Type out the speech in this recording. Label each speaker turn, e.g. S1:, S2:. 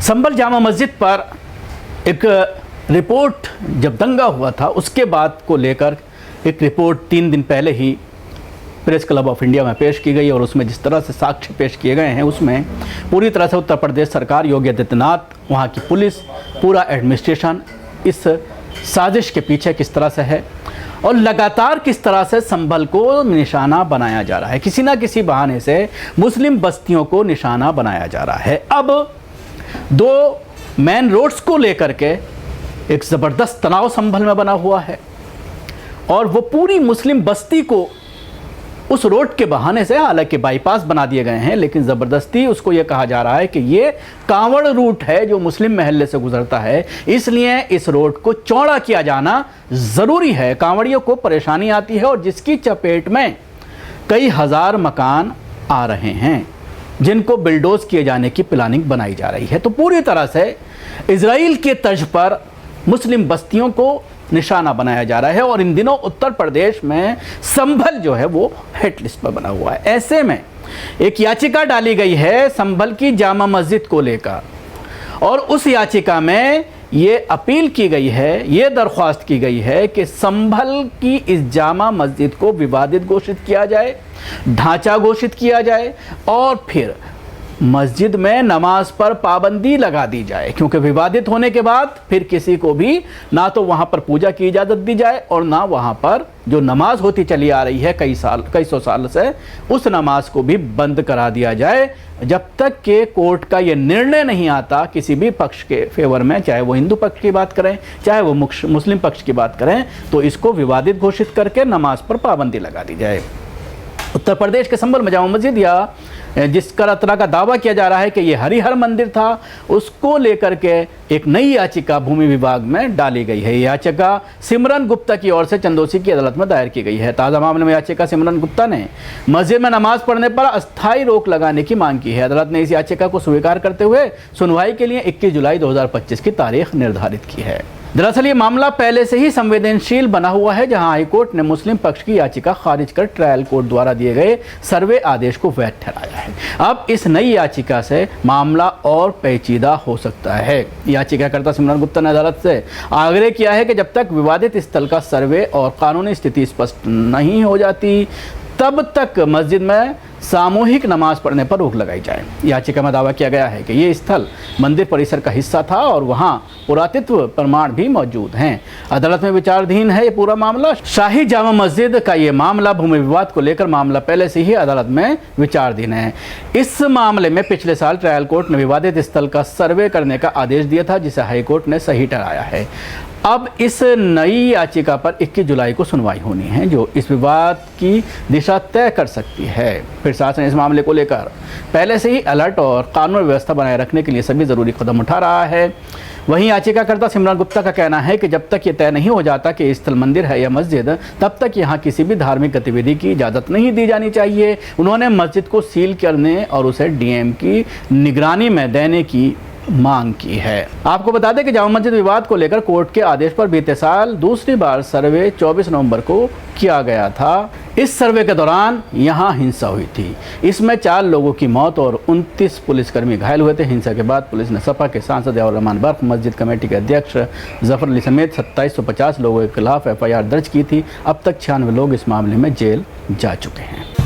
S1: संभल जामा मस्जिद पर एक रिपोर्ट जब दंगा हुआ था उसके बाद को लेकर एक रिपोर्ट 3 दिन पहले ही प्रेस क्लब ऑफ इंडिया में पेश की गई और उसमें जिस तरह से साक्ष्य पेश किए गए हैं उसमें पूरी तरह से उत्तर प्रदेश सरकार, योगी आदित्यनाथ, वहाँ की पुलिस, पूरा एडमिनिस्ट्रेशन इस साजिश के पीछे किस तरह से है और लगातार किस तरह से संभल को निशाना बनाया जा रहा है। किसी ना किसी बहाने से मुस्लिम बस्तियों को निशाना बनाया जा रहा है। अब 2 मेन रोड्स को लेकर के एक ज़बरदस्त तनाव संभल में बना हुआ है और वो पूरी मुस्लिम बस्ती को उस रोड के बहाने से, हालांकि बाईपास बना दिए गए हैं, लेकिन ज़बरदस्ती उसको ये कहा जा रहा है कि ये कांवड़ रूट है जो मुस्लिम महल्ले से गुजरता है, इसलिए इस रोड को चौड़ा किया जाना ज़रूरी है। कांवड़ियों को परेशानी आती है और जिसकी चपेट में कई हज़ार मकान आ रहे हैं जिनको बिल्डोज किए जाने की प्लानिंग बनाई जा रही है। तो पूरी तरह से इजराइल के तर्ज पर मुस्लिम बस्तियों को निशाना बनाया जा रहा है और इन दिनों उत्तर प्रदेश में संभल जो है वो हिट लिस्ट पर बना हुआ है। ऐसे में एक याचिका डाली गई है संभल की जामा मस्जिद को लेकर और उस याचिका में ये अपील की गई है, ये दरख्वास्त की गई है कि संभल की इस जामा मस्जिद को विवादित घोषित किया जाए, ढांचा घोषित किया जाए और फिर मस्जिद में नमाज पर पाबंदी लगा दी जाए, क्योंकि विवादित होने के बाद फिर किसी को भी ना तो वहाँ पर पूजा की इजाज़त दी जाए और ना वहाँ पर जो नमाज होती चली आ रही है कई सौ साल से, उस नमाज को भी बंद करा दिया जाए जब तक कि कोर्ट का ये निर्णय नहीं आता किसी भी पक्ष के फेवर में, चाहे वो हिंदू पक्ष की बात करें चाहे वो मुस्लिम पक्ष की बात करें, तो इसको विवादित घोषित करके नमाज पर पाबंदी लगा दी जाए। उत्तर प्रदेश के संभल में जामा मस्जिद या जिस तरह का दावा किया जा रहा है कि ये हरिहर मंदिर था, उसको लेकर के एक नई याचिका भूमि विभाग में डाली गई है। याचिका सिमरन गुप्ता की ओर से चंदौसी की अदालत में दायर की गई है। ताज़ा मामले में याचिका सिमरन गुप्ता ने मस्जिद में नमाज पढ़ने पर अस्थायी रोक लगाने की मांग की है। अदालत ने इस याचिका को स्वीकार करते हुए सुनवाई के लिए 21 जुलाई 2025 की तारीख निर्धारित की है। दरअसल ये मामला पहले से ही संवेदनशील बना हुआ है, जहां हाईकोर्ट ने मुस्लिम पक्ष की याचिका खारिज कर ट्रायल कोर्ट द्वारा दिए गए सर्वे आदेश को वैध ठहराया है। अब इस नई याचिका से मामला और पेचीदा हो सकता है। याचिकाकर्ता सिमरन गुप्ता ने अदालत से आग्रह किया है कि जब तक विवादित स्थल का सर्वे और कानूनी स्थिति स्पष्ट नहीं हो जाती तब तक मस्जिद में सामूहिक नमाज पढ़ने पर रोक लगाई जाए। याचिका में दावा किया गया है कि ये स्थल मंदिर परिसर का हिस्सा था और वहाँ पुरातत्व प्रमाण भी मौजूद हैं। अदालत में विचाराधीन है ये पूरा मामला। शाही जामा मस्जिद का ये मामला भूमि विवाद को लेकर मामला पहले से ही अदालत में विचाराधीन है। इस मामले में पिछले साल ट्रायल कोर्ट ने विवादित स्थल का सर्वे करने का आदेश दिया था, जिसे हाईकोर्ट ने सही ठहराया है। अब इस नई याचिका पर 21 जुलाई को सुनवाई होनी है, जो इस विवाद की दिशा तय कर सकती है। फिर शासन इस मामले को लेकर पहले से ही अलर्ट और कानून व्यवस्था बनाए रखने के लिए सभी ज़रूरी कदम उठा रहा है। वहीं याचिकाकर्ता सिमरन गुप्ता का कहना है कि जब तक ये तय नहीं हो जाता कि स्थल मंदिर है या मस्जिद, तब तक यहाँ किसी भी धार्मिक गतिविधि की इजाज़त नहीं दी जानी चाहिए। उन्होंने मस्जिद को सील करने और उसे डीएम की निगरानी में देने की मांग की है। आपको बता दें कि जामा मस्जिद विवाद को लेकर कोर्ट के आदेश पर बीते साल दूसरी बार सर्वे 24 नवंबर को किया गया था। इस सर्वे के दौरान यहां हिंसा हुई थी। इसमें 4 लोगों की मौत और 29 पुलिसकर्मी घायल हुए थे। हिंसा के बाद पुलिस ने सपा के सांसद यार रहमान बर्क, मस्जिद कमेटी के अध्यक्ष जफर अली समेत 2750 लोगों के खिलाफ FIR दर्ज की थी। अब तक 96 लोग इस मामले में जेल जा चुके हैं।